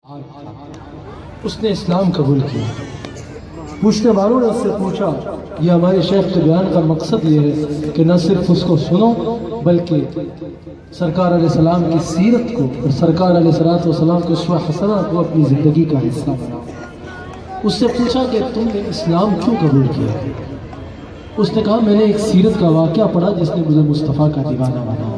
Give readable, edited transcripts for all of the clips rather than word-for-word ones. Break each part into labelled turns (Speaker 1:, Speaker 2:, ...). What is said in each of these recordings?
Speaker 1: اس نے اسلام قبول کیا۔ پوچھنے والوں نے اس سے پوچھا، یہ ہمارے شیخ کے بیان کا مقصد یہ ہے کہ نہ صرف اس کو سنو بلکہ سرکار علیہ السلام کی سیرت کو اور سرکار علیہ السلام کے اسوہ حسنہ کو اپنی زندگی کا حصہ بناؤ۔ اس سے پوچھا کہ تم نے اسلام کیوں قبول کیا؟ اس نے کہا میں نے ایک سیرت کا واقعہ پڑھا جس نے مجھے مصطفیٰ کا دیوانہ بنایا۔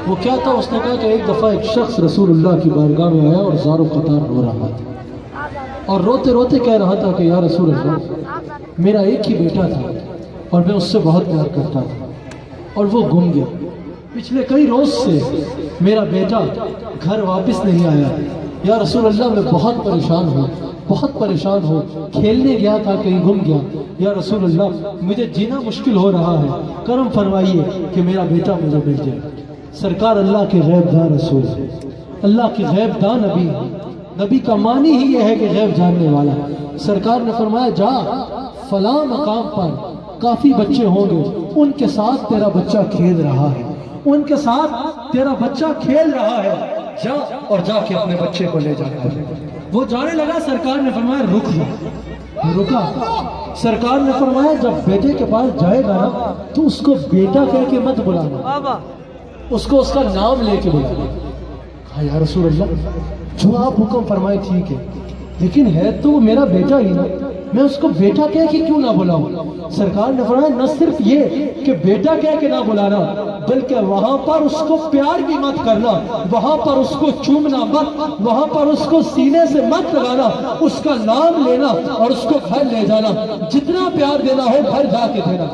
Speaker 1: وہ کیا تھا؟ اس نے کہا کہ ایک دفعہ ایک شخص رسول اللہ کی بارگاہ میں آیا اور زار و قطار رو رہا تھا اور روتے روتے کہہ رہا تھا کہ یا رسول اللہ، میرا ایک ہی بیٹا تھا اور میں اس سے بہت پیار کرتا تھا اور وہ گم گیا۔ پچھلے کئی روز سے میرا بیٹا گھر واپس نہیں آیا۔ یا رسول اللہ، میں بہت پریشان ہوں، کھیلنے گیا تھا کہیں گم گیا۔ یا رسول اللہ، مجھے جینا مشکل ہو رہا ہے، کرم فرمائیے کہ میرا بیٹا مجھے مل جائے۔ سرکار اللہ کے غیب داں رسول، اللہ کے غیب داں نبی، نبی کا معنی ہی یہ ہے کہ غیب جاننے والا۔ سرکار نے فرمایا جا فلاں مقام پر کافی بچے ہوں گے، ان کے ساتھ تیرا بچہ کھیل رہا ہے، ان کے ساتھ تیرا بچہ کھیل رہا ہے، جا اور جا کے اپنے بچے کو لے جانا ہے۔ وہ جانے لگا، سرکار نے فرمایا رک جا، رکا۔ سرکار نے فرمایا جب بیٹے کے پاس جائے گا نا تو اس کو بیٹا کہہ کے مت بلانا، اس کو اس کا نام لے کے بلانا۔ کہا یا رسول اللہ، جو آپ حکم فرمائے ٹھیک ہے، لیکن ہے تو وہ میرا بیٹا ہی نا، میں اس کو بیٹا کہہ کے کیوں نہ بلاؤں؟ سرکار نے فرمایا نہ صرف یہ کہ بیٹا کہہ کے نہ بلانا، بلکہ وہاں پر اس کو پیار بھی مت کرنا، وہاں پر اس کو چومنا مت، وہاں پر اس کو سینے سے مت لگانا، اس کا نام لینا اور اس کو گھر لے جانا، جتنا پیار دینا ہو گھر جا کے دینا۔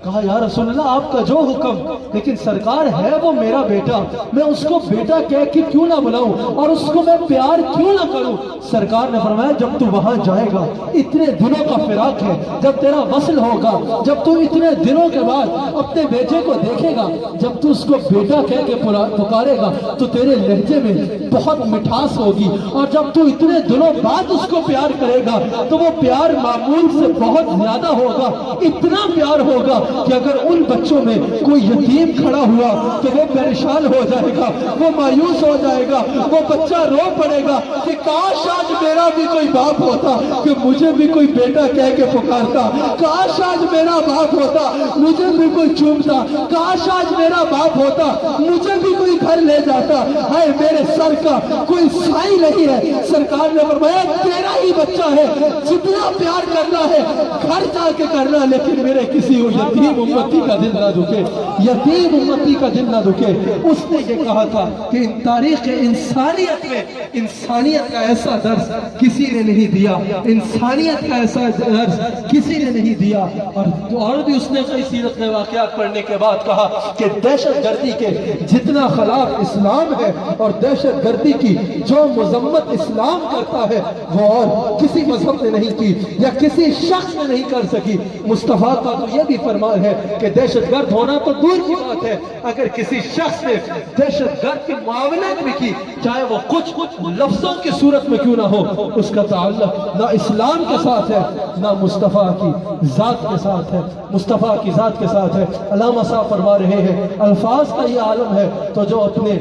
Speaker 1: کہا یا رسول اللہ، آپ کا جو حکم، لیکن سرکار ہے وہ میرا بیٹا، میں اس کو بیٹا کہہ کے کیوں نہ بلاؤں اور اس کو میں پیار کیوں نہ کروں؟ سرکار نے فرمایا جب تو وہاں جائے گا، اتنے دنوں کا فراق ہے، جب تیرا وصل ہوگا، جب تو اتنے دنوں کے بعد اپنے بیٹے کو دیکھے گا، جب تو اس کو بیٹا کہہ کے پکارے گا تو تیرے لہجے میں بہت مٹھاس ہوگی، اور جب تو اتنے دنوں بعد اس کو پیار کرے گا تو وہ پیار معمول سے بہت زیادہ ہوگا، اتنا پیار ہوگا کہ اگر ان بچوں میں کوئی یتیم کھڑا ہوا تو وہ پریشان ہو جائے گا، وہ مایوس ہو جائے گا، وہ بچہ رو پڑے گا کہ کاش آج میرا بھی کوئی باپ ہوتا کہ مجھے بھی کوئی بیٹا کہہ کے پکارتا، کاش آج میرا باپ ہوتا مجھے بھی کوئی چومتا، کاش آج میرا باپ ہوتا مجھے بھی کوئی گھر لے جاتا، ہے میرے سر کا کوئی سائی نہیں ہے۔ سرکار نے فرمایا تیرا ہی بچہ ہے، جتنا پیار کرنا ہے گھر جا کے کرنا، لیکن میرے کسی یتیم امتی کا دل نہ دکھے، یتیم امتی کا دل نہ دکھے۔ اس نے یہ کہا تھا کہ تاریخ انسانیت میں انسانیت کا ایسا درس کسی نے نہیں دیا، انسانیت کا ایسا درس کسی نے نہیں دیا۔ اور بھی اس نے کئی سیرت میں واقعات پڑھنے کے بعد کہا کہ دہشت گردی کے جتنا خلاف اسلام ہے اور دہشت گردی کی جو مذمت اسلام کرتا ہے وہ اور کسی مذہب نے نہیں کی یا کسی شخص نے نہیں کر سکی۔ مصطفیٰ کا تو یہ بھی فرمان ہے کہ دہشت گرد ہونا تو دور کی بات ہے، اگر کسی شخص نے دہشت گرد کی معاونت بھی کی، چاہے وہ کچھ لفظوں کی صورت میں کیوں نہ ہو، اس کا تعلق نہ اسلام کے ساتھ ہے نہ مصطفیٰ کی ذات کے ساتھ ہے، مصطفیٰ کی ذات کے ساتھ ہے۔ علامہ صاحب فرما رہے ہیں الفاظ کا یہ عالم ہے تو جو اپنے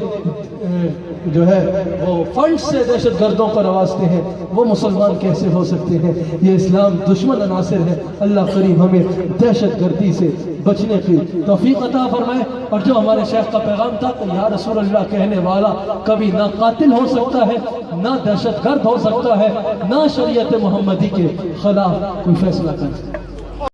Speaker 1: جو ہے وہ فنڈ سے دہشت گردوں پر نوازتے ہیں وہ مسلمان کیسے ہو سکتے ہیں؟ یہ اسلام دشمن عناصر ہے۔ اللہ کریم ہمیں دہشت گردی سے بچنے کی توفیق عطا فرمائے۔ اور جو ہمارے شیخ کا پیغام تھا کہ یا رسول اللہ کہنے والا کبھی نہ قاتل ہو سکتا ہے، نہ دہشت گرد ہو سکتا ہے، نہ شریعت محمدی کے خلاف کوئی فیصلہ کر سکتا ہے۔